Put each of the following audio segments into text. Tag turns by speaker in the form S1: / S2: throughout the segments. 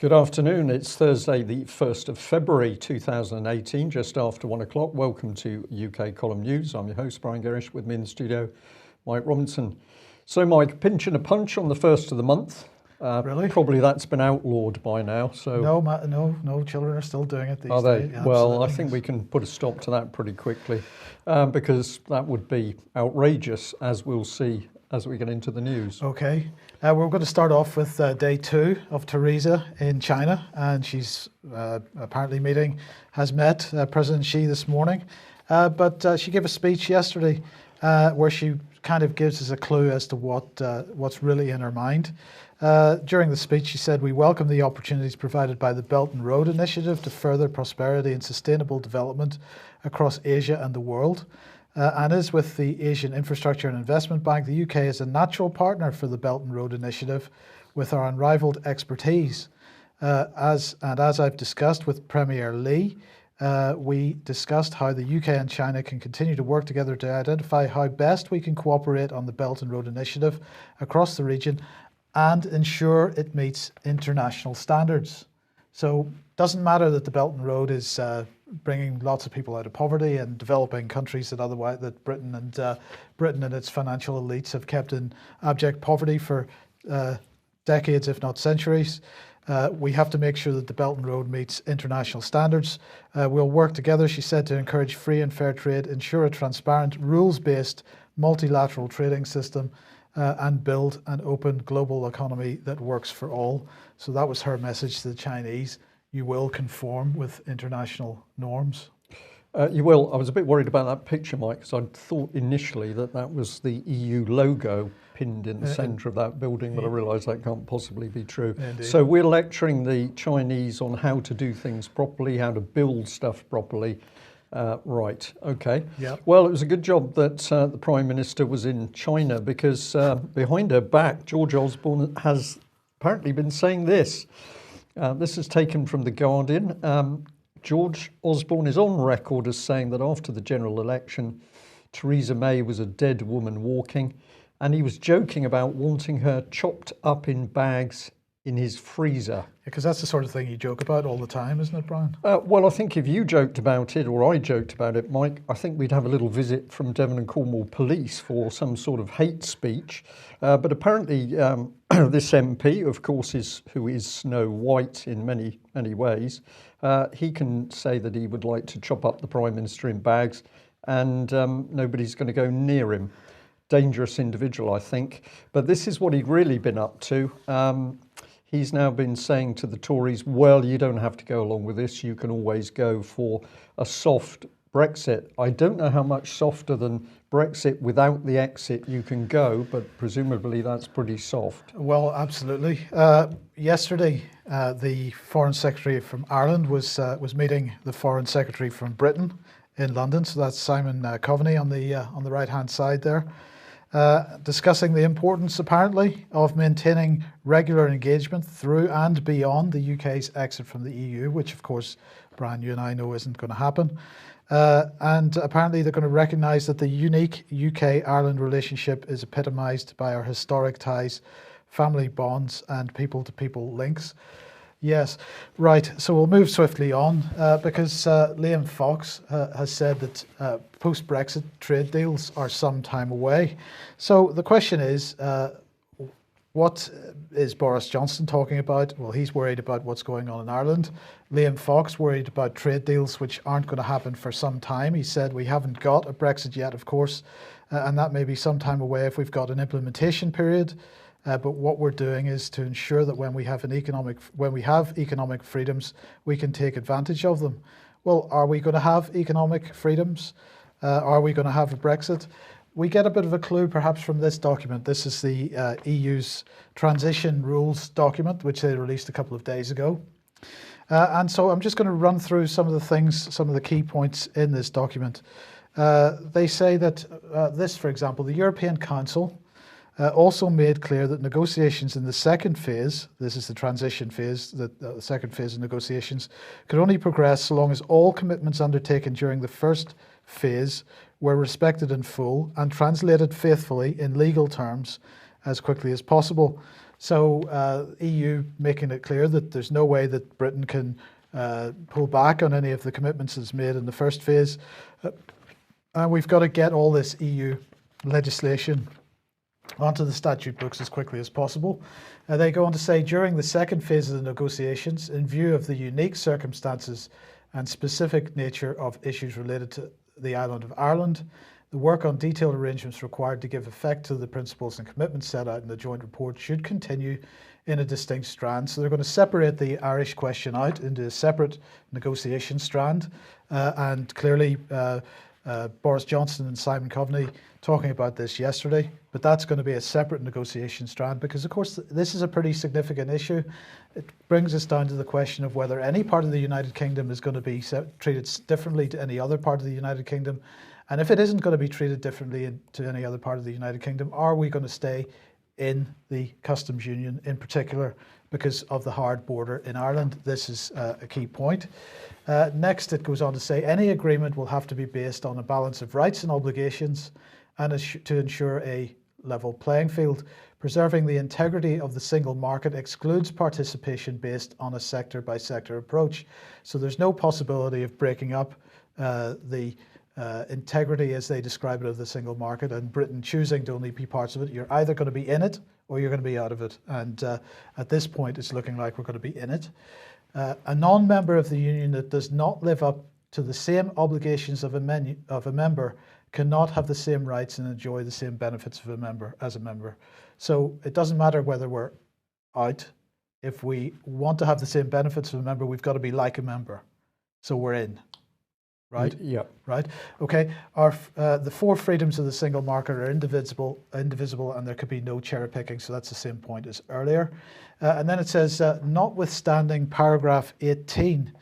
S1: Good afternoon. It's Thursday, the 1st of February 2018, just after 1 o'clock. Welcome to UK Column News. I'm your host, Brian Gerrish, with me in the studio, Mike Robinson. So, Mike, pinch and a punch on the first of the month.
S2: Really?
S1: Probably that's been outlawed by now. So
S2: No, children are still doing it these
S1: are they?
S2: days.
S1: Well, I think we can put a stop to that pretty quickly because that would be outrageous, as we'll see as we get into the news.
S2: Okay. We're going to start off with day 2 of Theresa in China, and she's apparently has met President Xi this morning. But she gave a speech yesterday where she kind of gives us a clue as to what's really in her mind. During the speech, she said, "We welcome the opportunities provided by the Belt and Road Initiative to further prosperity and sustainable development across Asia and the world. And as with the Asian Infrastructure and Investment Bank, the UK is a natural partner for the Belt and Road Initiative with our unrivaled expertise. As I've discussed with Premier Li, we discussed how the UK and China can continue to work together to identify how best we can cooperate on the Belt and Road Initiative across the region and ensure it meets international standards." So it doesn't matter that the Belt and Road is bringing lots of people out of poverty and developing countries that Britain and its financial elites have kept in abject poverty for decades, if not centuries. We have to make sure that the Belt and Road meets international standards. We'll work together, she said, to encourage free and fair trade, ensure a transparent, rules-based, multilateral trading system, and build an open global economy that works for all. So that was her message to the Chinese. You will conform with international norms.
S1: You will. I was a bit worried about that picture, Mike, because I thought initially that was the EU logo pinned in the centre of that building, but I realise that can't possibly be true.
S2: Indeed.
S1: So we're lecturing the Chinese on how to do things properly, how to build stuff properly. Right, okay.
S2: Yep.
S1: Well, it was a good job that the Prime Minister was in China because behind her back, George Osborn has apparently been saying this. This is taken from The Guardian. George Osborn is on record as saying that after the general election, Theresa May was a dead woman walking, and he was joking about wanting her chopped up in bags in his freezer.
S2: Because that's the sort of thing you joke about all the time, isn't it, Brian?
S1: Well, I think if you joked about it, or I joked about it, Mike, I think we'd have a little visit from Devon and Cornwall Police for some sort of hate speech. But apparently this MP, of course, who is Snow White in many, many ways, he can say that he would like to chop up the Prime Minister in bags and nobody's going to go near him. Dangerous individual, I think. But this is what he'd really been up to. He's now been saying to the Tories, well, you don't have to go along with this. You can always go for a soft Brexit. I don't know how much softer than Brexit without the exit you can go, but presumably that's pretty soft.
S2: Well, absolutely. Yesterday, the Foreign Secretary from Ireland was meeting the Foreign Secretary from Britain in London. So that's Simon Coveney on the right-hand side there. Discussing the importance, apparently, of maintaining regular engagement through and beyond the UK's exit from the EU, which, of course, Brian, you and I know isn't going to happen. And apparently they're going to recognise that the unique UK-Ireland relationship is epitomised by our historic ties, family bonds and people-to-people links. Yes, right. So we'll move swiftly on because Liam Fox has said that post-Brexit trade deals are some time away. So the question is, what is Boris Johnson talking about? Well, he's worried about what's going on in Ireland. Liam Fox worried about trade deals which aren't going to happen for some time. He said we haven't got a Brexit yet, of course, and that may be some time away if we've got an implementation period. But what we're doing is to ensure that when we have economic freedoms, we can take advantage of them. Well, are we going to have economic freedoms? Are we going to have a Brexit? We get a bit of a clue perhaps from this document. This is the EU's transition rules document, which they released a couple of days ago. And so I'm just going to run through some of the key points in this document. They say that this, for example, the European Council also made clear that negotiations in the second phase, this is the transition phase, the second phase of negotiations, could only progress so long as all commitments undertaken during the first phase were respected in full and translated faithfully in legal terms as quickly as possible. So EU making it clear that there's no way that Britain can pull back on any of the commitments it's made in the first phase. And we've got to get all this EU legislation onto the statute books as quickly as possible. They go on to say, during the second phase of the negotiations, in view of the unique circumstances and specific nature of issues related to the island of Ireland, the work on detailed arrangements required to give effect to the principles and commitments set out in the joint report should continue in a distinct strand. So they're going to separate the Irish question out into a separate negotiation strand. And clearly, Boris Johnson and Simon Coveney talking about this yesterday, but that's going to be a separate negotiation strand because, of course, this is a pretty significant issue. It brings us down to the question of whether any part of the United Kingdom is going to be treated differently to any other part of the United Kingdom. And if it isn't going to be treated differently to any other part of the United Kingdom, are we going to stay in the customs union in particular because of the hard border in Ireland? This is a key point. Next, it goes on to say any agreement will have to be based on a balance of rights and obligations and to ensure a level playing field. Preserving the integrity of the single market excludes participation based on a sector-by-sector approach. So there's no possibility of breaking up the integrity, as they describe it, of the single market and Britain choosing to only be parts of it. You're either going to be in it or you're going to be out of it. And at this point, it's looking like we're going to be in it. A non-member of the union that does not live up to the same obligations of a member cannot have the same rights and enjoy the same benefits of a member as a member. So it doesn't matter whether we're out. If we want to have the same benefits of a member, we've got to be like a member. So we're in. Right?
S1: Yeah.
S2: Right. Okay. The four freedoms of the single market are indivisible, and there could be no cherry picking. So that's the same point as earlier. And then it says, notwithstanding paragraph 18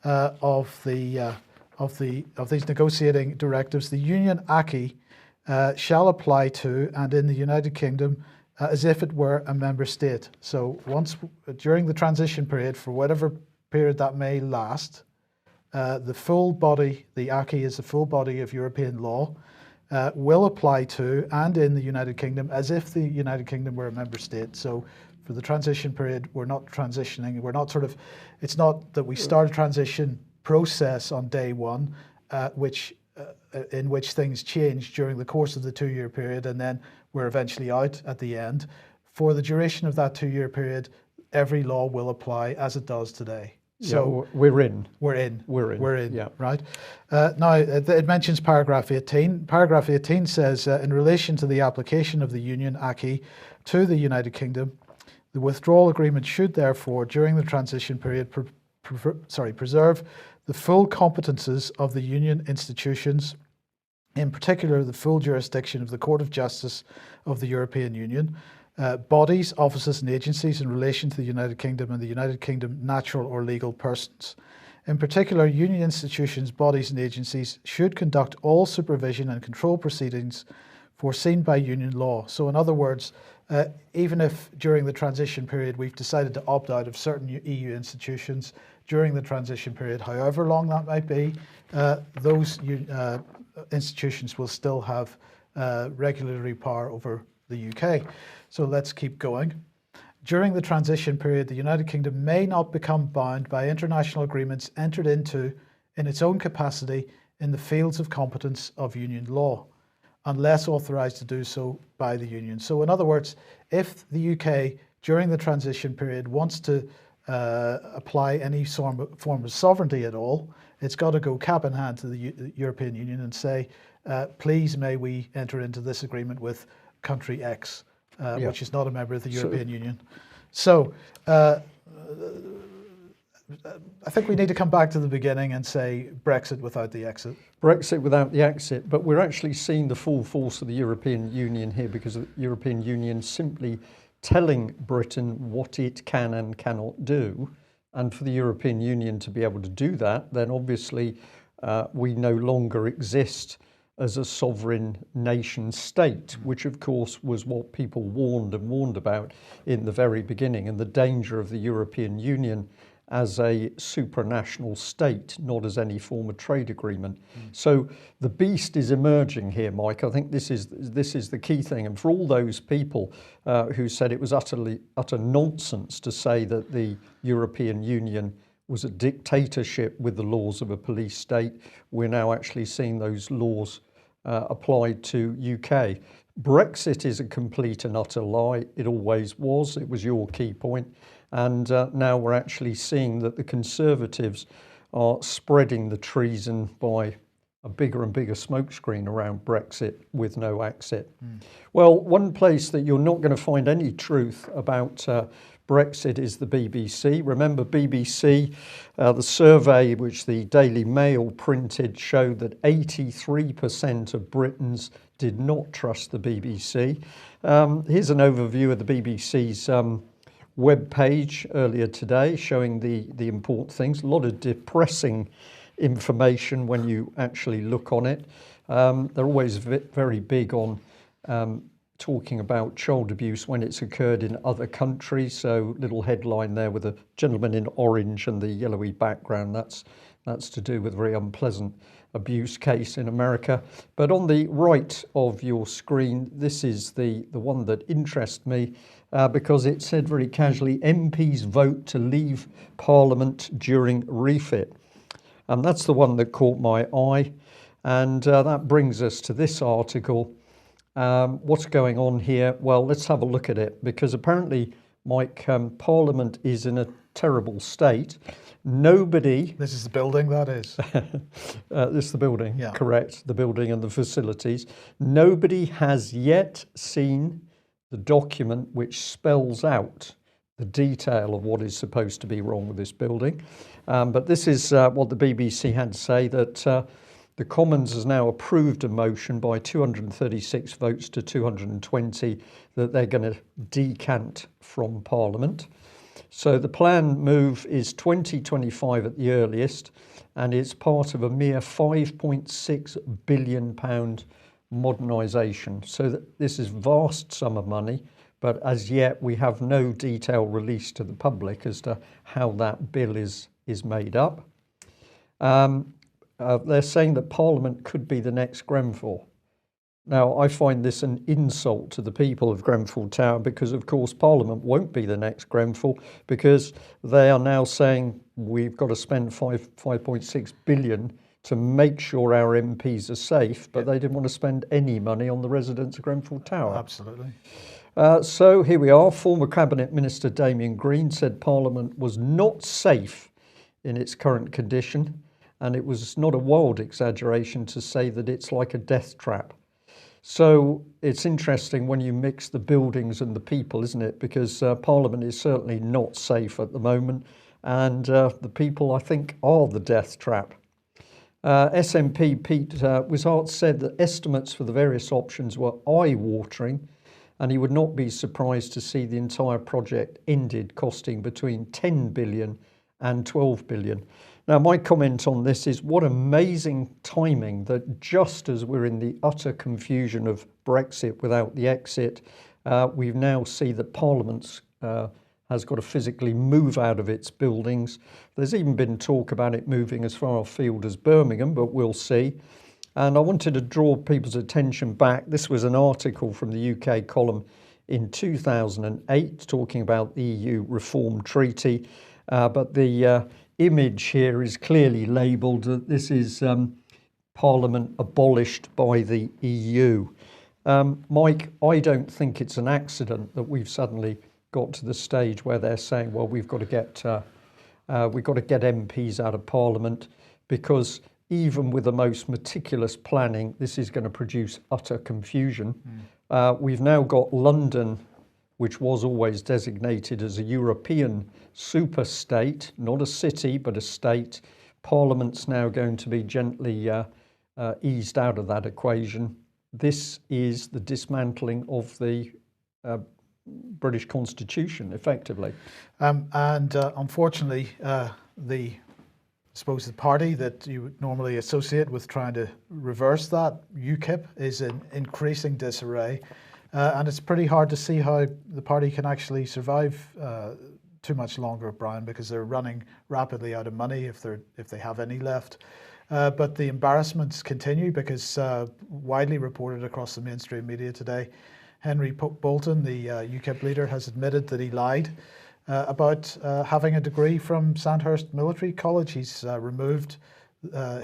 S2: of these negotiating directives, the Union Acquis shall apply to and in the United Kingdom as if it were a member state. So once during the transition period, for whatever period that may last, the full body, the Acquis is the full body of European law, will apply to and in the United Kingdom as if the United Kingdom were a member state. So for the transition period, we're not transitioning, we're not it's not that we start a transition process on day one, in which things change during the course of the 2-year period and then we're eventually out at the end. For the duration of that 2-year period, every law will apply as it does today. So
S1: yeah, we're in.
S2: We're in,
S1: yeah.
S2: Right? Now, it mentions paragraph 18. Paragraph 18 says, in relation to the application of the Union Acquis to the United Kingdom, the withdrawal agreement should therefore, during the transition period, preserve the full competences of the Union institutions, in particular the full jurisdiction of the Court of Justice of the European Union, bodies, offices and agencies in relation to the United Kingdom and the United Kingdom natural or legal persons. In particular, Union institutions, bodies and agencies should conduct all supervision and control proceedings foreseen by Union law. So in other words, even if during the transition period we've decided to opt out of certain EU institutions, during the transition period, however long that might be, those institutions will still have regulatory power over the UK. So let's keep going. During the transition period, the United Kingdom may not become bound by international agreements entered into in its own capacity in the fields of competence of Union law, unless authorised to do so by the Union. So in other words, if the UK during the transition period wants to apply any form of sovereignty at all, it's got to go cap in hand to the European Union and say, please may we enter into this agreement with country X, which is not a member of the European Union. So I think we need to come back to the beginning and say Brexit without the exit.
S1: Brexit without the exit, but we're actually seeing the full force of the European Union here because the European Union simply telling Britain what it can and cannot do. And for the European Union to be able to do that, then obviously we no longer exist as a sovereign nation state, which of course was what people warned about in the very beginning. And the danger of the European Union as a supranational state, not as any form of trade agreement. So the beast is emerging here, Mike. I think this is the key thing. And for all those people who said it was utter nonsense to say that the European Union was a dictatorship with the laws of a police state, we're now actually seeing those laws applied to UK. Brexit is a complete and utter lie. It always was. It was your key point. And now we're actually seeing that the Conservatives are spreading the treason by a bigger and bigger smokescreen around Brexit with no exit. Well, one place that you're not going to find any truth about Brexit is the BBC. Remember, BBC, the survey which the Daily Mail printed showed that 83% of Britons did not trust the BBC. Here's an overview of the BBC's web page earlier today, showing the important things. A lot of depressing information when you actually look on it. They're always very big on talking about child abuse when it's occurred in other countries. So little headline there with a gentleman in orange and the yellowy background. That's to do with a very unpleasant abuse case in America. But on the right of your screen, this is the one that interests me because it said very casually, MPs vote to leave Parliament during refit. And that's the one that caught my eye. And that brings us to this article. What's going on here? Well, let's have a look at it, because apparently, Mike, Parliament is in a terrible state. Nobody...
S2: This is the building, that is.
S1: This is the building,
S2: yeah.
S1: Correct, the building and the facilities. Nobody has yet seen the document which spells out the detail of what is supposed to be wrong with this building. But this is what the BBC had to say, that the Commons has now approved a motion by 236 votes to 220 that they're going to decant from Parliament. So the planned move is 2025 at the earliest, and it's part of a mere £5.6 billion modernisation. So this is a vast sum of money, but as yet we have no detail released to the public as to how that bill is made up. They're saying that Parliament could be the next Grenfell. Now, I find this an insult to the people of Grenfell Tower because, of course, Parliament won't be the next Grenfell, because they are now saying we've got to spend 5.6 billion to make sure our MPs are safe, but they didn't want to spend any money on the residents of Grenfell Tower.
S2: Absolutely.
S1: So here we are. Former Cabinet Minister Damien Green said Parliament was not safe in its current condition, and it was not a wild exaggeration to say that it's like a death trap. So it's interesting when you mix the buildings and the people, isn't it? Because Parliament is certainly not safe at the moment, and the people, I think, are the death trap. SNP Pete Wishart said that estimates for the various options were eye-watering, and he would not be surprised to see the entire project ended costing between 10 billion and 12 billion. Now, my comment on this is what amazing timing that just as we're in the utter confusion of Brexit without the exit, we now see that Parliament has got to physically move out of its buildings. There's even been talk about it moving as far afield as Birmingham, but we'll see. And I wanted to draw people's attention back. This was an article from the UK column in 2008 talking about the EU Reform Treaty, but the image here is clearly labelled that this is Parliament abolished by the EU. Mike, I don't think it's an accident that we've suddenly got to the stage where they're saying, well, we've got to get MPs out of Parliament, because even with the most meticulous planning, this is going to produce utter confusion. We've now got London, which was always designated as a European super state, not a city, but a state. Parliament's now going to be gently eased out of that equation. This is the dismantling of the British Constitution, effectively.
S2: Unfortunately, the party that you would normally associate with trying to reverse that, UKIP, is in increasing disarray. And it's pretty hard to see how the party can actually survive too much longer, Brian, because they're running rapidly out of money if they have any left. But the embarrassments continue because widely reported across the mainstream media today, Henry Bolton, the UKIP leader, has admitted that he lied about having a degree from Sandhurst Military College. He's removed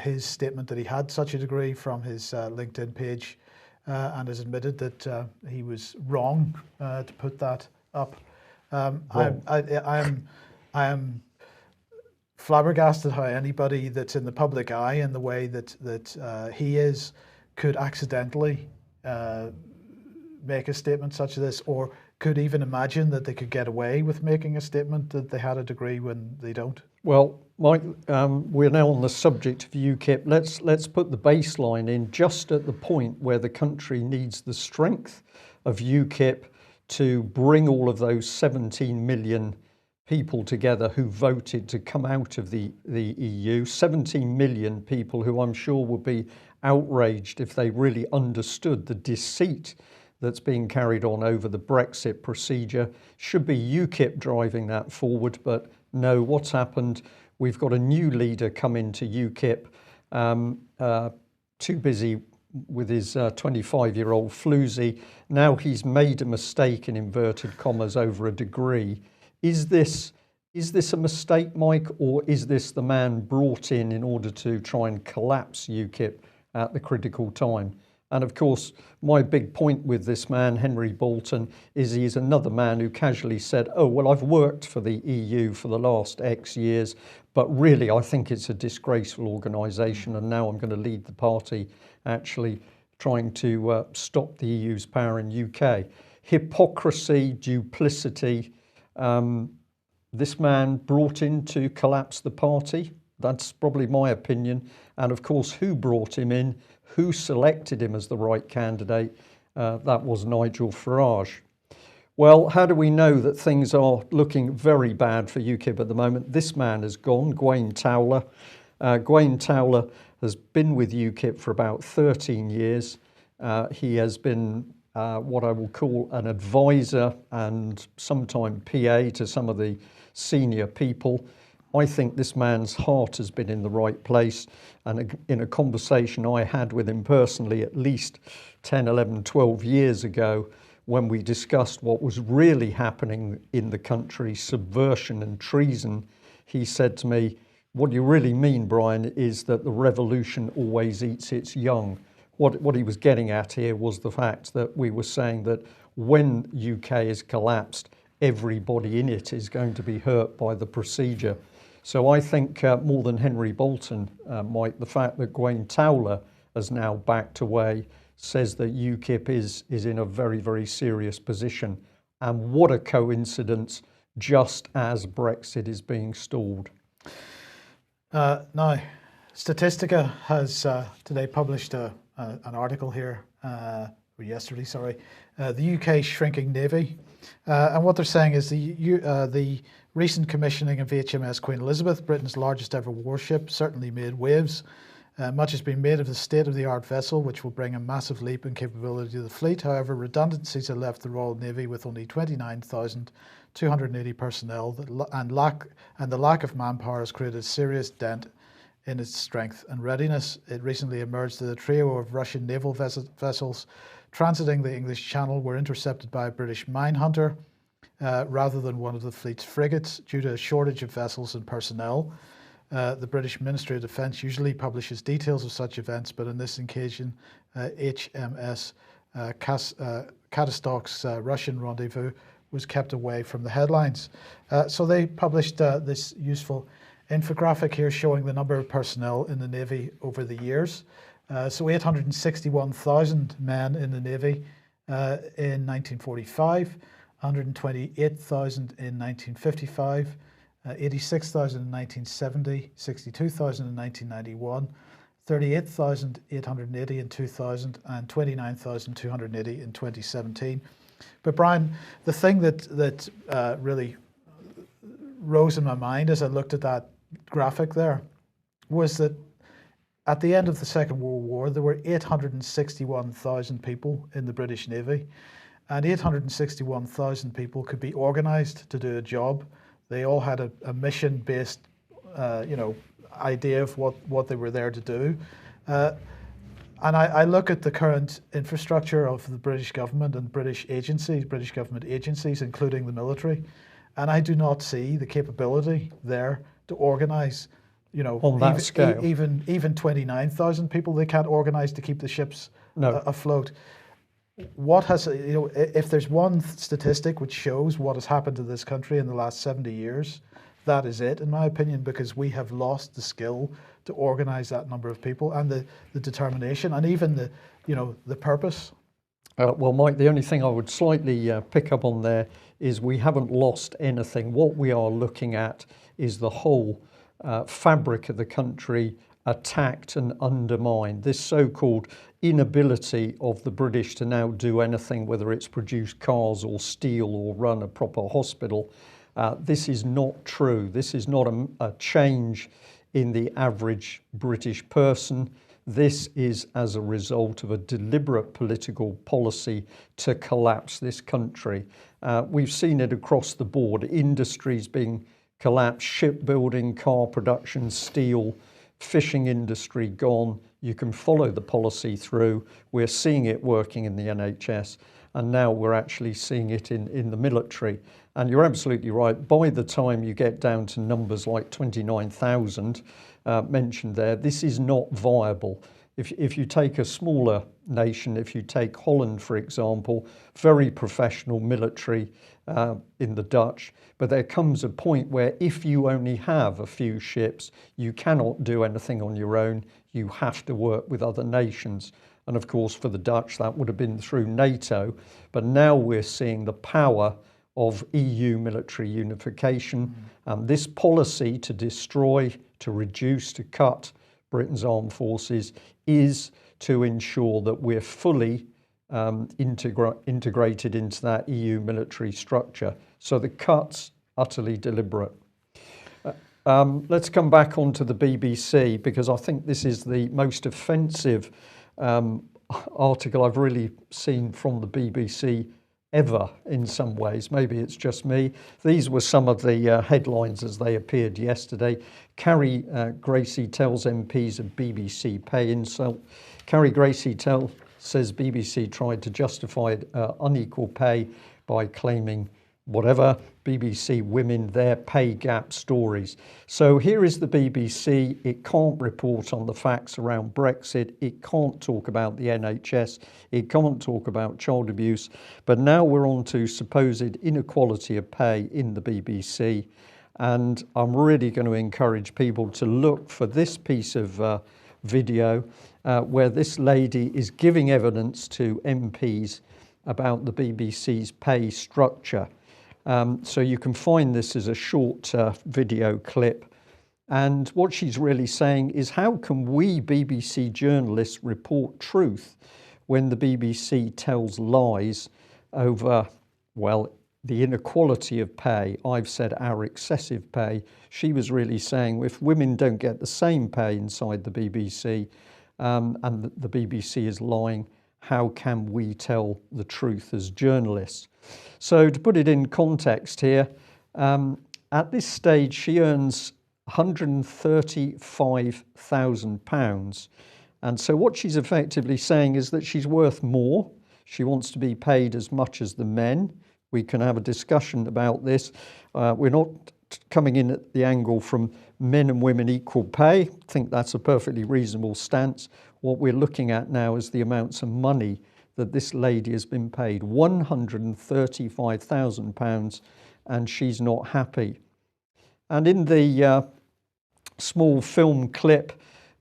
S2: his statement that he had such a degree from his LinkedIn page and has admitted that he was wrong to put that up. I am flabbergasted how anybody that's in the public eye in the way that he is could accidentally make a statement such as this, or could even imagine that they could get away with making a statement that they had a degree when they don't.
S1: Well, Mike, we're now on the subject of UKIP. Let's put the baseline in just at the point where the country needs the strength of UKIP to bring all of those 17 million people together who voted to come out of the EU, 17 million people who I'm sure would be outraged if they really understood the deceit that's being carried on over the Brexit procedure. Should be UKIP driving that forward, but no, what's happened? We've got a new leader come into UKIP, too busy with his 25-year-old floozy. Now he's made a mistake, in inverted commas, over a degree. Is this a mistake, Mike, or is this the man brought in order to try and collapse UKIP at the critical time? And of course, my big point with this man, Henry Bolton, is he's another man who casually said, oh, well, I've worked for the EU for the last X years, but really I think it's a disgraceful organisation, and now I'm going to lead the party actually trying to stop the EU's power in UK. Hypocrisy, duplicity. This man brought in to collapse the party. That's probably my opinion. And of course, who brought him in? Who selected him as the right candidate? That was Nigel Farage. Well, how do we know that things are looking very bad for UKIP at the moment? This man has gone, Gawain Towler. Gawain Towler has been with UKIP for about 13 years. He has been what I will call an advisor and sometime PA to some of the senior people. I think this man's heart has been in the right place, and in a conversation I had with him personally at least 10, 11, 12 years ago, when we discussed what was really happening in the country, subversion and treason, he said to me, what you really mean, Brian, is that the revolution always eats its young. What he was getting at here was the fact that we were saying that when UK is collapsed, everybody in it is going to be hurt by the procedure. So I think more than Henry Bolton, Mike, the fact that Gawain Towler has now backed away says that UKIP is in a very, very serious position. And what a coincidence, just as Brexit is being stalled.
S2: Now, Statista has today published an article here, or yesterday, sorry, the UK shrinking navy. And what they're saying is the recent commissioning of HMS Queen Elizabeth, Britain's largest ever warship, certainly made waves. Much has been made of the state-of-the-art vessel, which will bring a massive leap in capability to the fleet. However, redundancies have left the Royal Navy with only 29,280 personnel, and the lack of manpower has created a serious dent in its strength and readiness. It recently emerged that a trio of Russian naval vessels transiting the English Channel were intercepted by a British minehunter rather than one of the fleet's frigates due to a shortage of vessels and personnel. The British Ministry of Defence usually publishes details of such events, but on this occasion, HMS Katastok's Russian rendezvous was kept away from the headlines. So they published this useful infographic here showing the number of personnel in the Navy over the years. So 861,000 men in the Navy in 1945, 128,000 in 1955, 86,000 in 1970, 62,000 in 1991, 38,880 in 2000, and 29,280 in 2017. But Brian, the thing that really rose in my mind as I looked at that graphic there was that at the end of the Second World War, there were 861,000 people in the British Navy, and 861,000 people could be organised to do a job They all had a mission-based, idea of what they were there to do. And I look at the current infrastructure of the British government and British government agencies, including the military, and I do not see the capability there to organise,
S1: on that scale.
S2: Even 29,000 people they can't organise to keep the ships afloat. What has, if there's one statistic which shows what has happened to this country in the last 70 years, that is it, in my opinion, because we have lost the skill to organise that number of people and the determination and even the purpose.
S1: Well, Mike, the only thing I would slightly pick up on there is we haven't lost anything. What we are looking at is the whole fabric of the country attacked and undermined. This so-called inability of the British to now do anything, whether it's produce cars or steel or run a proper hospital. This is not true. This is not a change in the average British person. This is as a result of a deliberate political policy to collapse this country. We've seen it across the board, industries being collapsed, shipbuilding, car production, steel, fishing industry gone. You can follow the policy through. We're seeing it working in the NHS, and now we're actually seeing it in the military. And you're absolutely right. By the time you get down to numbers like 29,000 mentioned there, this is not viable. If you take a smaller nation, if you take Holland, for example, very professional military in the Dutch, but there comes a point where if you only have a few ships, you cannot do anything on your own. You have to work with other nations. And of course, for the Dutch, that would have been through NATO. But now we're seeing the power of EU military unification. And this policy to destroy, to reduce, to cut Britain's armed forces is to ensure that we're fully integrated into that EU military structure. So the cut's utterly deliberate. Let's come back onto the BBC, because I think this is the most offensive article I've really seen from the BBC ever in some ways. Maybe it's just me. These were some of the headlines as they appeared yesterday. Carrie Gracie tells MPs of BBC pay insult. Carrie Gracie says BBC tried to justify unequal pay by claiming whatever, BBC women, their pay gap stories. So here is the BBC. It can't report on the facts around Brexit. It can't talk about the NHS. It can't talk about child abuse. But now we're on to supposed inequality of pay in the BBC. And I'm really going to encourage people to look for this piece of video where this lady is giving evidence to MPs about the BBC's pay structure. So you can find this as a short video clip. And what she's really saying is, how can we BBC journalists report truth when the BBC tells lies over, well, the inequality of pay? I've said our excessive pay. She was really saying if women don't get the same pay inside the BBC and the BBC is lying, how can we tell the truth as journalists? So to put it in context here, at this stage she earns £135,000. And so what she's effectively saying is that she's worth more. She wants to be paid as much as the men. We can have a discussion about this. We're not coming in at the angle from men and women equal pay. I think that's a perfectly reasonable stance. What we're looking at now is the amounts of money that this lady has been paid, £135,000, and she's not happy. And in the small film clip,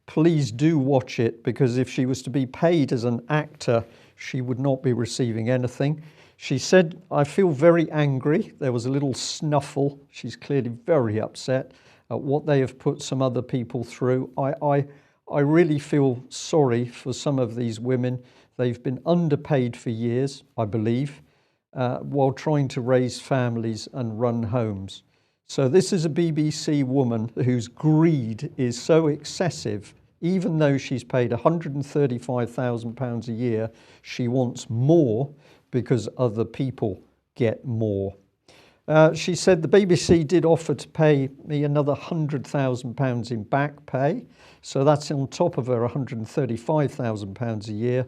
S1: please do watch it, because if she was to be paid as an actor, she would not be receiving anything. She said, I feel very angry. There was a little snuffle. She's clearly very upset at what they have put some other people through. I really feel sorry for some of these women. They've been underpaid for years, I believe, while trying to raise families and run homes. So this is a BBC woman whose greed is so excessive. Even though she's paid £135,000 a year, she wants more because other people get more. She said the BBC did offer to pay me another £100,000 in back pay. So that's on top of her £135,000 a year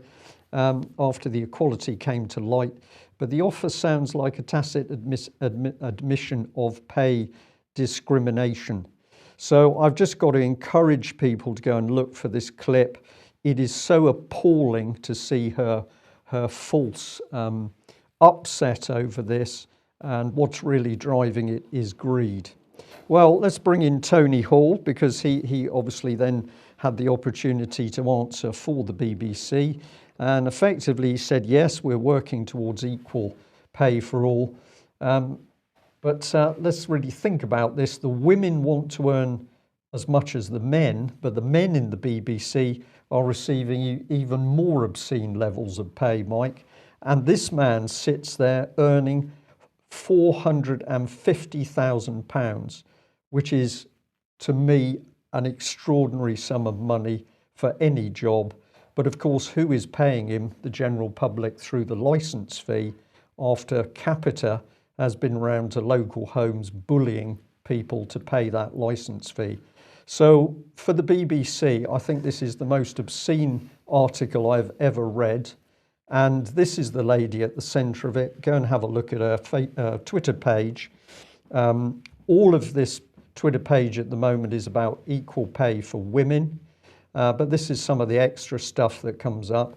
S1: after the equality came to light. But the offer sounds like a tacit admission of pay discrimination. So I've just got to encourage people to go and look for this clip. It is so appalling to see her false upset over this, and what's really driving it is greed. Well, let's bring in Tony Hall, because he obviously then had the opportunity to answer for the BBC, and effectively he said, yes, we're working towards equal pay for all. But let's really think about this. The women want to earn as much as the men, but the men in the BBC are receiving even more obscene levels of pay, Mike. And this man sits there earning £450,000, which is, to me, an extraordinary sum of money for any job. But of course, who is paying him? The general public through the licence fee, after Capita has been round to local homes bullying people to pay that licence fee. So for the BBC, I think this is the most obscene article I've ever read. And this is the lady at the centre of it. Go and have a look at her Twitter page. All of this Twitter page at the moment is about equal pay for women. But this is some of the extra stuff that comes up.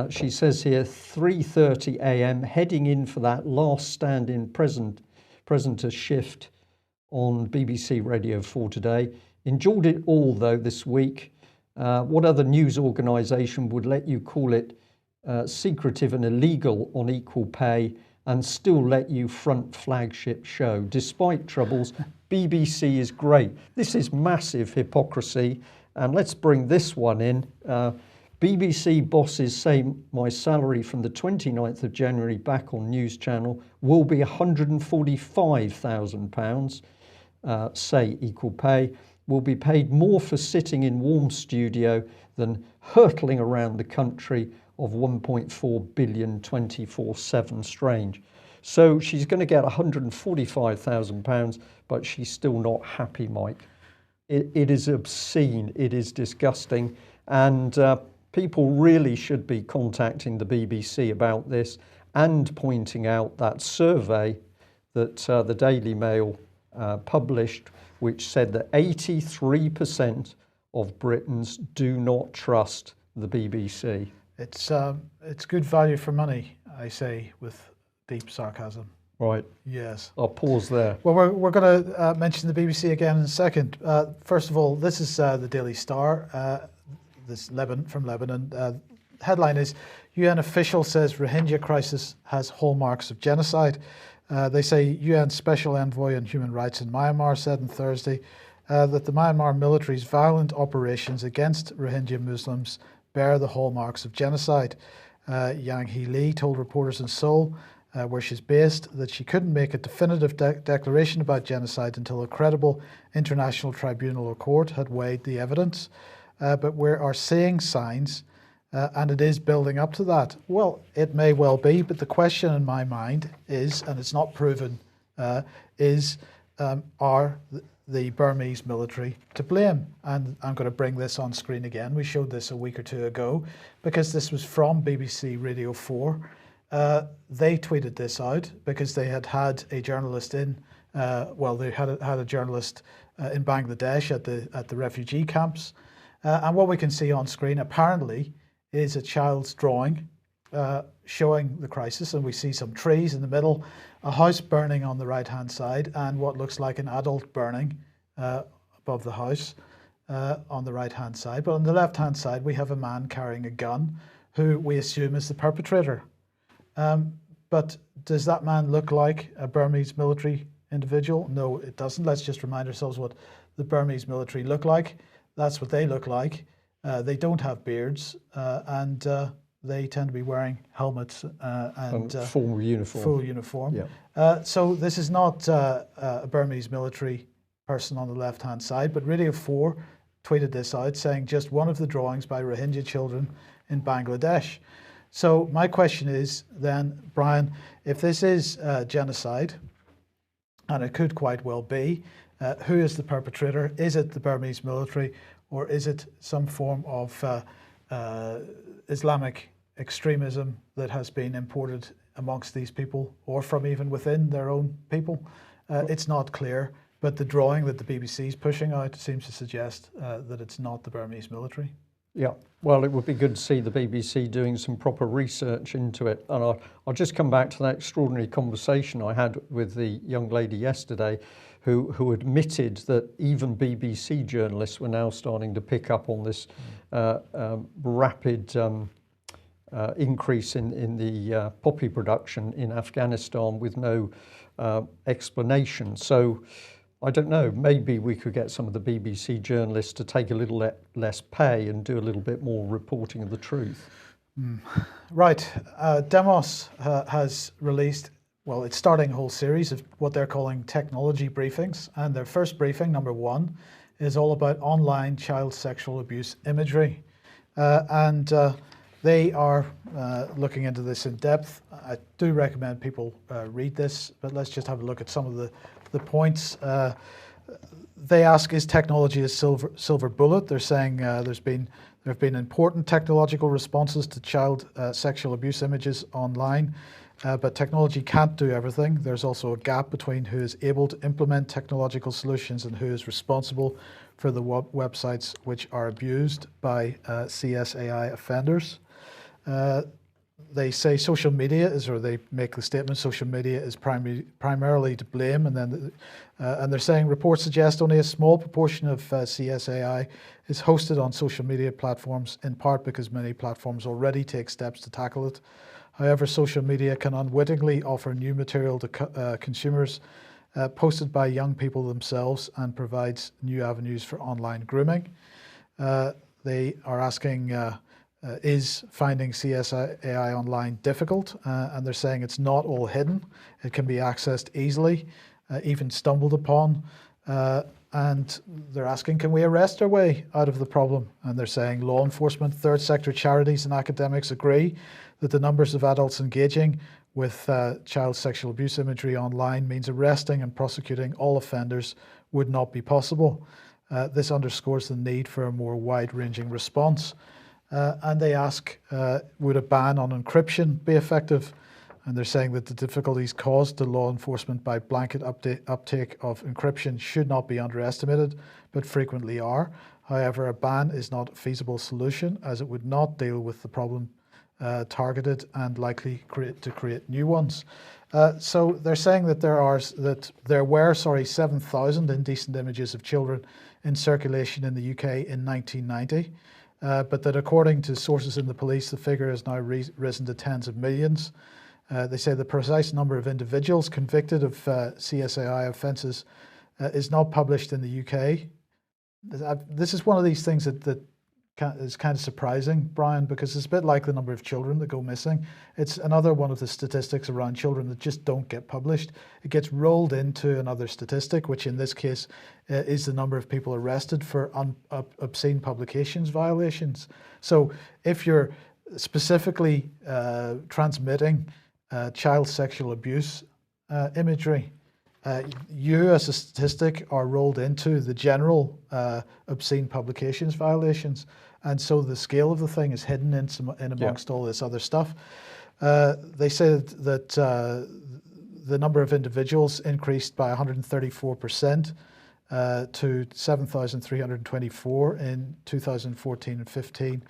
S1: She says here, 3:30 a.m, heading in for that last stand-in presenter shift on BBC Radio 4 today. Enjoyed it all, though, this week. What other news organisation would let you call it secretive and illegal on equal pay and still let you front flagship show? Despite troubles, BBC is great. This is massive hypocrisy. And let's bring this one in. BBC bosses say my salary from the 29th of January back on News Channel will be £145,000, say equal pay, will be paid more for sitting in warm studio than hurtling around the country of 1.4 billion 24/7. Strange. So she's going to get £145,000, but she's still not happy, Mike. It is obscene, it is disgusting, and people really should be contacting the BBC about this and pointing out that survey that the Daily Mail published, which said that 83% of Britons do not trust the BBC.
S2: It's good value for money, I say, with deep sarcasm.
S1: Right.
S2: Yes.
S1: I'll pause there.
S2: Well, we're going to mention the BBC again in a second. First of all, this is the Daily Star, this from Lebanon. Headline is, UN official says Rohingya crisis has hallmarks of genocide. They say UN Special Envoy on Human Rights in Myanmar said on Thursday that the Myanmar military's violent operations against Rohingya Muslims bear the hallmarks of genocide. Yang Hee Lee told reporters in Seoul, where she's based, that she couldn't make a definitive declaration about genocide until a credible international tribunal or court had weighed the evidence. But we are seeing signs, and it is building up to that. Well, it may well be, but the question in my mind is, and it's not proven, are the Burmese military to blame? And I'm going to bring this on screen again. We showed this a week or two ago because this was from BBC Radio 4. They tweeted this out because they had a journalist in, they had a journalist in Bangladesh at the refugee camps. And what we can see on screen apparently is a child's drawing showing the crisis, and we see some trees in the middle, a house burning on the right hand side, and what looks like an adult burning above the house on the right hand side. But on the left hand side we have a man carrying a gun who we assume is the perpetrator. But does that man look like a Burmese military individual? No, it doesn't. Let's just remind ourselves what the Burmese military look like. That's what they look like. They don't have beards, and they tend to be wearing helmets and
S1: full uniform.
S2: Full uniform.
S1: Yeah.
S2: So this is not a Burmese military person on the left-hand side, but Radio 4 tweeted this out, saying just one of the drawings by Rohingya children in Bangladesh. So my question is then, Brian, if this is genocide, and it could quite well be. Who is the perpetrator? Is it the Burmese military, or is it some form of Islamic extremism that has been imported amongst these people, or from even within their own people? It's not clear, but the drawing that the BBC is pushing out seems to suggest that it's not the Burmese military.
S1: Yeah, well, it would be good to see the BBC doing some proper research into it. And I'll just come back to that extraordinary conversation I had with the young lady yesterday who admitted that even BBC journalists were now starting to pick up on this rapid increase in the poppy production in Afghanistan with no explanation. So I don't know, maybe we could get some of the BBC journalists to take a little less pay and do a little bit more reporting of the truth.
S2: Right. Demos has released, well, it's starting a whole series of what they're calling technology briefings. And their first briefing, number 1, is all about online child sexual abuse imagery. They are looking into this in depth. I do recommend people read this, but let's just have a look at some of the points. They ask, is technology a silver bullet? They're saying there have been important technological responses to child sexual abuse images online, but technology can't do everything. There's also a gap between who is able to implement technological solutions and who is responsible for the websites which are abused by CSAI offenders. They say social media is, or they make the statement, social media is primarily to blame, and they're saying reports suggest only a small proportion of CSAI is hosted on social media platforms, in part because many platforms already take steps to tackle it. However, social media can unwittingly offer new material to consumers posted by young people themselves and provides new avenues for online grooming. They are asking, is finding CSAI online difficult? And they're saying it's not all hidden. It can be accessed easily, even stumbled upon. And they're asking, can we arrest our way out of the problem? And they're saying law enforcement, third sector charities and academics agree that the numbers of adults engaging with child sexual abuse imagery online means arresting and prosecuting all offenders would not be possible. This underscores the need for a more wide-ranging response. And they ask, would a ban on encryption be effective? And they're saying that the difficulties caused to law enforcement by blanket uptake of encryption should not be underestimated, but frequently are. However, a ban is not a feasible solution, as it would not deal with the problem targeted and likely to create new ones. So they're saying that there were 7,000 indecent images of children in circulation in the UK in 1990. But that according to sources in the police, the figure has now risen to tens of millions. They say the precise number of individuals convicted of CSAI offences is not published in the UK. This is one of these things that is kind of surprising, Brian, because it's a bit like the number of children that go missing. It's another one of the statistics around children that just don't get published. It gets rolled into another statistic, which in this case is the number of people arrested for obscene publications violations. So if you're specifically transmitting child sexual abuse imagery, you as a statistic are rolled into the general obscene publications violations, and so the scale of the thing is hidden in amongst all this other stuff. They said that the number of individuals increased by 134% to 7,324 in 2014 and 15.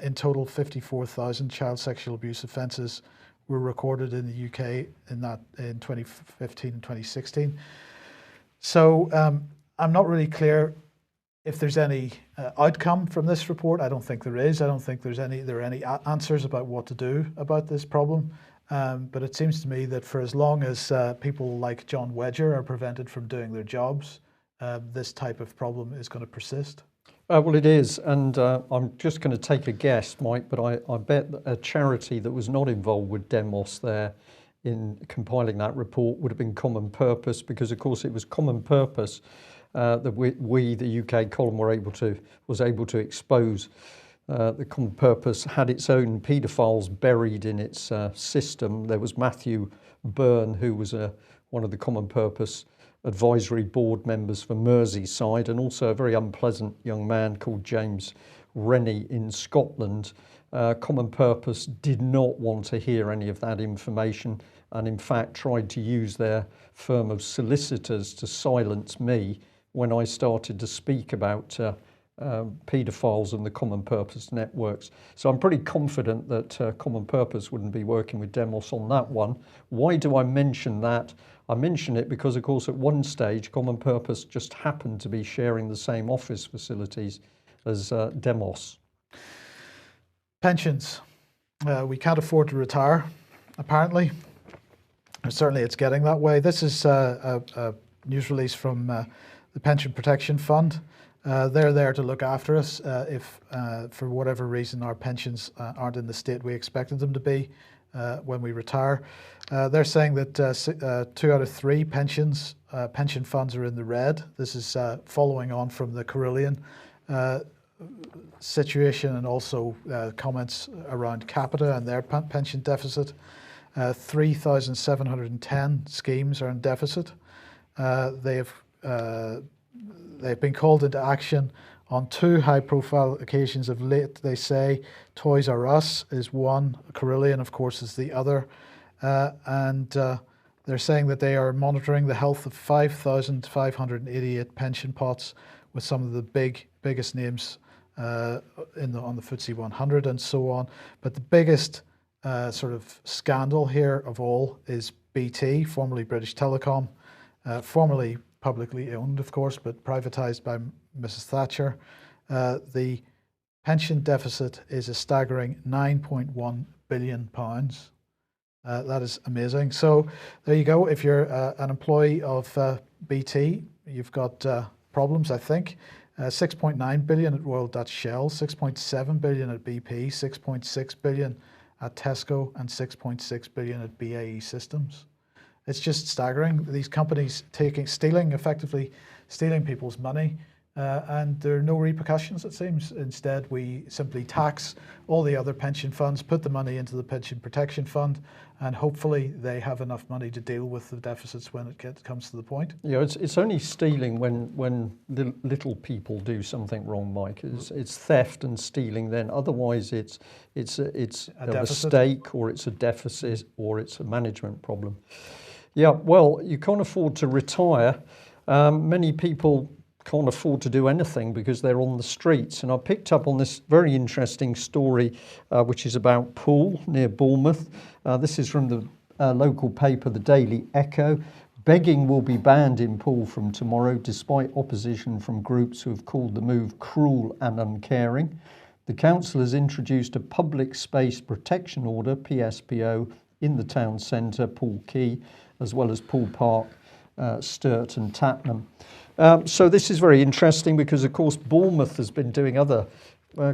S2: In total, 54,000 child sexual abuse offences were recorded in the UK in 2015 and 2016. So I'm not really clear if there's any outcome from this report. I don't think there is. I don't think there are any answers about what to do about this problem. But it seems to me that for as long as people like John Wedger are prevented from doing their jobs, this type of problem is going to persist.
S1: Well, it is, and I'm just going to take a guess, Mike, but I bet that a charity that was not involved with Demos there in compiling that report would have been Common Purpose, because of course it was Common Purpose that we, the UK column, was able to expose. The Common Purpose had its own paedophiles buried in its system. There was Matthew Byrne, who was one of the Common Purpose Advisory Board members for Merseyside, and also a very unpleasant young man called James Rennie in Scotland. Common Purpose did not want to hear any of that information, and in fact tried to use their firm of solicitors to silence me when I started to speak about paedophiles and the Common Purpose networks. So I'm pretty confident that Common Purpose wouldn't be working with Demos on that one. Why do I mention that? I mention it because, of course, at one stage, Common Purpose just happened to be sharing the same office facilities as Demos.
S2: Pensions. We can't afford to retire, apparently. Certainly it's getting that way. This is a news release from the Pension Protection Fund. They're there to look after us if, for whatever reason, our pensions aren't in the state we expected them to be when we retire. They're saying that 2 out of 3 pension funds are in the red. This is following on from the Carillion situation, and also comments around Capita and their pension deficit. 3,710 schemes are in deficit. They've been called into action on 2 high-profile occasions of late. They say Toys R Us is one, Carillion, of course, is the other, and they're saying that they are monitoring the health of 5,588 pension pots with some of the biggest names on the FTSE 100 and so on. But the biggest sort of scandal here of all is BT, formerly British Telecom, formerly publicly owned, of course, but privatised by Mrs. Thatcher. The pension deficit is a staggering £9.1 billion. That is amazing. So there you go. If you're an employee of BT, you've got problems, I think. 6.9 billion at Royal Dutch Shell, 6.7 billion at BP, 6.6 billion at Tesco, and 6.6 billion at BAE Systems. It's just staggering. These companies effectively stealing people's money, and there are no repercussions, it seems. Instead, we simply tax all the other pension funds, put the money into the Pension Protection Fund, and hopefully they have enough money to deal with the deficits when it comes to the point.
S1: Yeah, it's only stealing when the little people do something wrong, Mike. It's theft and stealing then. Otherwise, it's a mistake, or it's a deficit, or it's a management problem. Yeah, well, you can't afford to retire. Many people can't afford to do anything because they're on the streets. And I picked up on this very interesting story, which is about Poole near Bournemouth. This is from the local paper, the Daily Echo. Begging will be banned in Poole from tomorrow, despite opposition from groups who have called the move cruel and uncaring. The council has introduced a public space protection order, PSPO, in the town centre, Poole Quay, as well as Poole Park, Sturt and Tatnam. So this is very interesting because, of course, Bournemouth has been doing other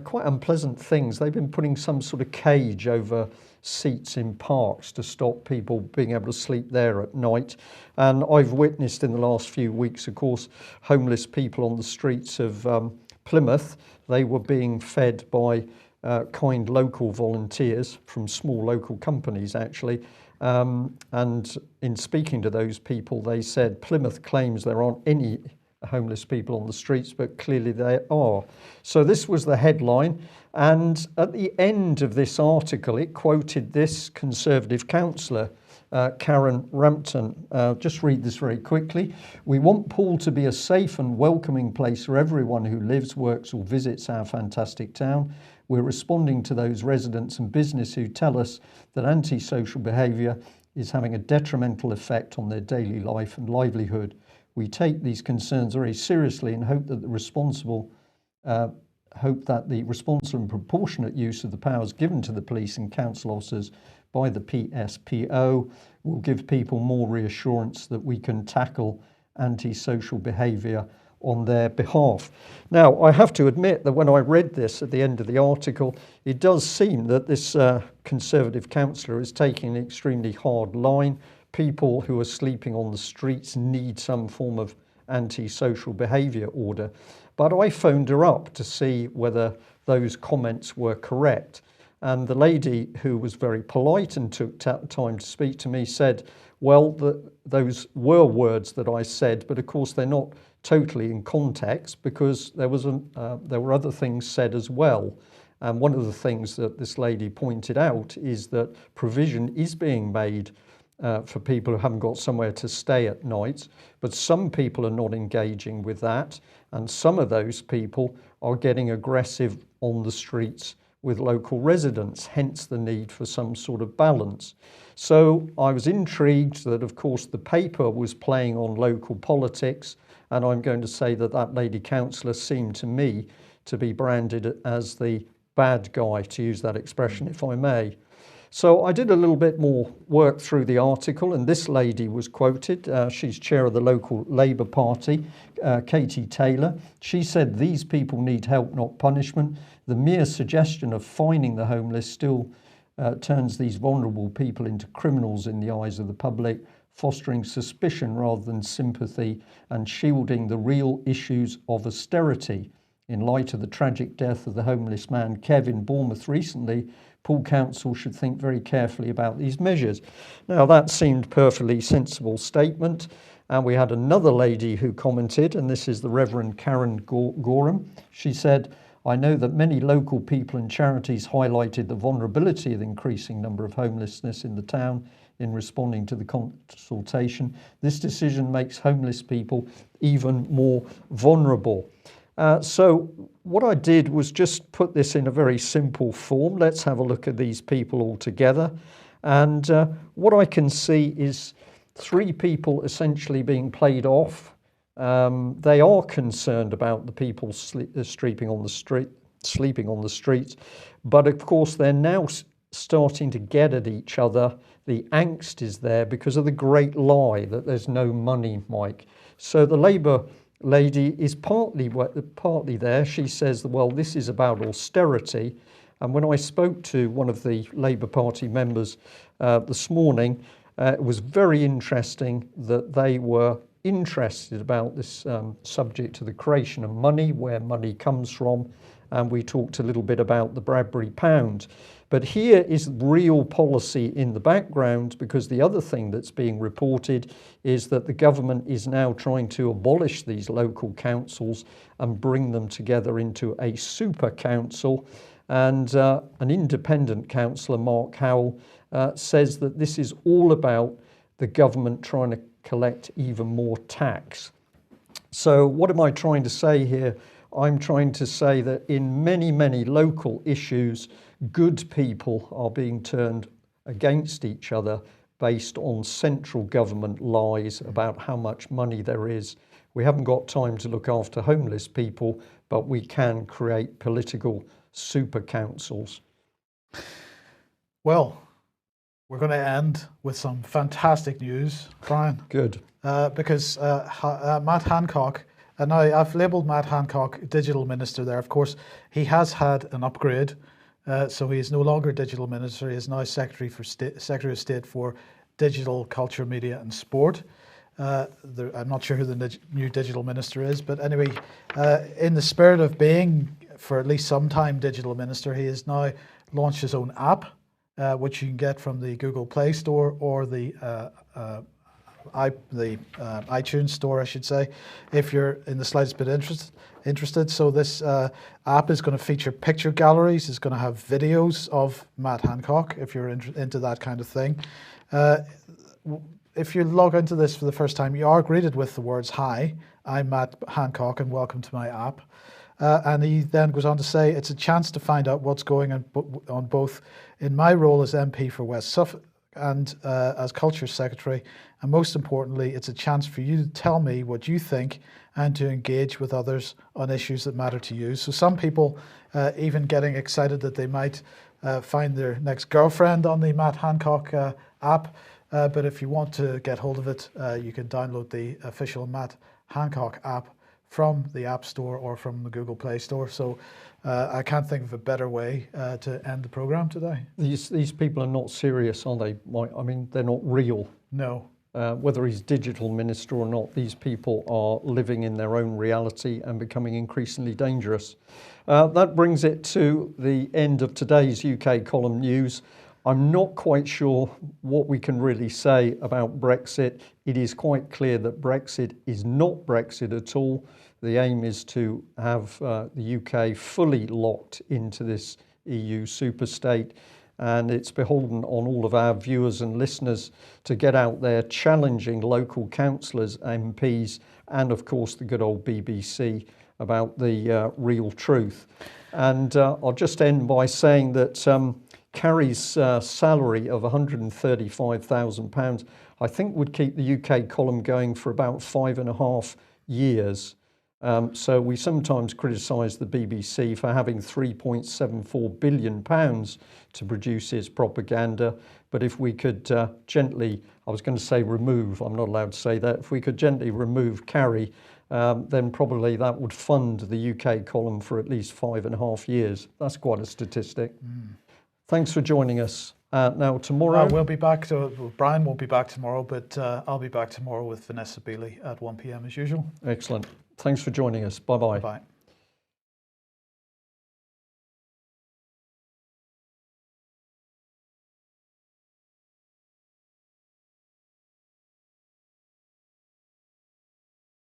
S1: quite unpleasant things. They've been putting some sort of cage over seats in parks to stop people being able to sleep there at night. And I've witnessed in the last few weeks, of course, homeless people on the streets of Plymouth. They were being fed by kind local volunteers from small local companies, actually. And in speaking to those people, they said Plymouth claims there aren't any homeless people on the streets, but clearly they are. So this was the headline. And at the end of this article, it quoted this Conservative councillor, Karen Rampton. Just read this very quickly. We want Poole to be a safe and welcoming place for everyone who lives, works or visits our fantastic town. We're responding to those residents and business who tell us that antisocial behaviour is having a detrimental effect on their daily life and livelihood. We take these concerns very seriously and hope that the responsible and proportionate use of the powers given to the police and council officers by the PSPO will give people more reassurance that we can tackle antisocial behaviour on their behalf. Now, I have to admit that when I read this at the end of the article, it does seem that this Conservative councillor is taking an extremely hard line. People who are sleeping on the streets need some form of antisocial behaviour order. But I phoned her up to see whether those comments were correct. And the lady, who was very polite and took time to speak to me, said, well, those were words that I said, but of course they're not totally in context, because there were other things said as well. And one of the things that this lady pointed out is that provision is being made for people who haven't got somewhere to stay at night, but some people are not engaging with that, and some of those people are getting aggressive on the streets with local residents, hence the need for some sort of balance. So I was intrigued that, of course, the paper was playing on local politics, and I'm going to say that that lady councillor seemed to me to be branded as the bad guy, to use that expression, if I may. So I did a little bit more work through the article, and this lady was quoted. She's chair of the local Labour Party, Katie Taylor. She said, these people need help, not punishment. The mere suggestion of fining the homeless still turns these vulnerable people into criminals in the eyes of the public, fostering suspicion rather than sympathy, and shielding the real issues of austerity. In light of the tragic death of the homeless man Kev in Bournemouth recently, Poole Council should think very carefully about these measures. Now, that seemed a perfectly sensible statement. And we had another lady who commented, and this is the Reverend Karen Gorham. She said, I know that many local people and charities highlighted the vulnerability of the increasing number of homelessness in the town in responding to the consultation. This decision makes homeless people even more vulnerable. So what I did was just put this in a very simple form. Let's have a look at these people all together. And what I can see is three people essentially being played off. They are concerned about the people sleeping on the streets, but of course they're now starting to get at each other. The angst is there because of the great lie that there's no money, Mike. So the Labour lady is partly there. She says, well, this is about austerity. And when I spoke to one of the Labour Party members this morning, it was very interesting that they were interested about this subject of the creation of money, where money comes from, and we talked a little bit about the Bradbury pound. But here is real policy in the background, because the other thing that's being reported is that the government is now trying to abolish these local councils and bring them together into a super council. And an independent councillor, Mark Howell, says that this is all about the government trying to collect even more tax. So what am I trying to say here? I'm trying to say that in many, many local issues, good people are being turned against each other based on central government lies about how much money there is. We haven't got time to look after homeless people, but we can create political super councils.
S2: Well, we're going to end with some fantastic news, Brian.
S1: Good.
S2: Because Matt Hancock, and I've labelled Matt Hancock Digital Minister there. Of course, he has had an upgrade. So he is no longer Digital Minister. He is now Secretary of State for Digital, Culture, Media and Sport. I'm not sure who the new Digital Minister is, but anyway, in the spirit of being, for at least some time, Digital Minister, he has now launched his own app, which you can get from the Google Play Store or the iTunes Store, I should say, if you're in the slightest bit interested. So this app is going to feature picture galleries. It's going to have videos of Matt Hancock, if you're into that kind of thing. If you log into this for the first time, you are greeted with the words, "Hi, I'm Matt Hancock and welcome to my app." And he then goes on to say, it's a chance to find out what's going on both in my role as MP for West Suffolk and as Culture Secretary, and most importantly, it's a chance for you to tell me what you think and to engage with others on issues that matter to you. So some people even getting excited that they might find their next girlfriend on the Matt Hancock app, but if you want to get hold of it, you can download the official Matt Hancock app from the App Store or from the Google Play Store. So I can't think of a better way to end the programme today.
S1: These people are not serious, are they? I mean, they're not real.
S2: No.
S1: whether he's digital minister or not, these people are living in their own reality and becoming increasingly dangerous. That brings it to the end of today's UK column news. I'm not quite sure what we can really say about Brexit. It is quite clear that Brexit is not Brexit at all. The aim is to have the UK fully locked into this EU superstate, and it's beholden on all of our viewers and listeners to get out there challenging local councillors, MPs, and of course the good old BBC about the real truth. And I'll just end by saying that Carrie's salary of £135,000 I think would keep the UK column going for about 5.5 years. So we sometimes criticise the BBC for having £3.74 billion to produce its propaganda, but if we could gently, I was going to say remove, I'm not allowed to say that, if we could gently remove Carrie, then probably that would fund the UK column for at least 5.5 years. That's quite a statistic. Thanks for joining us. Now tomorrow...
S2: we'll be back, Brian won't be back tomorrow, but I'll be back tomorrow with Vanessa Beeley at 1 p.m. as usual.
S1: Excellent. Thanks for joining us. Bye-bye.
S2: Bye-bye.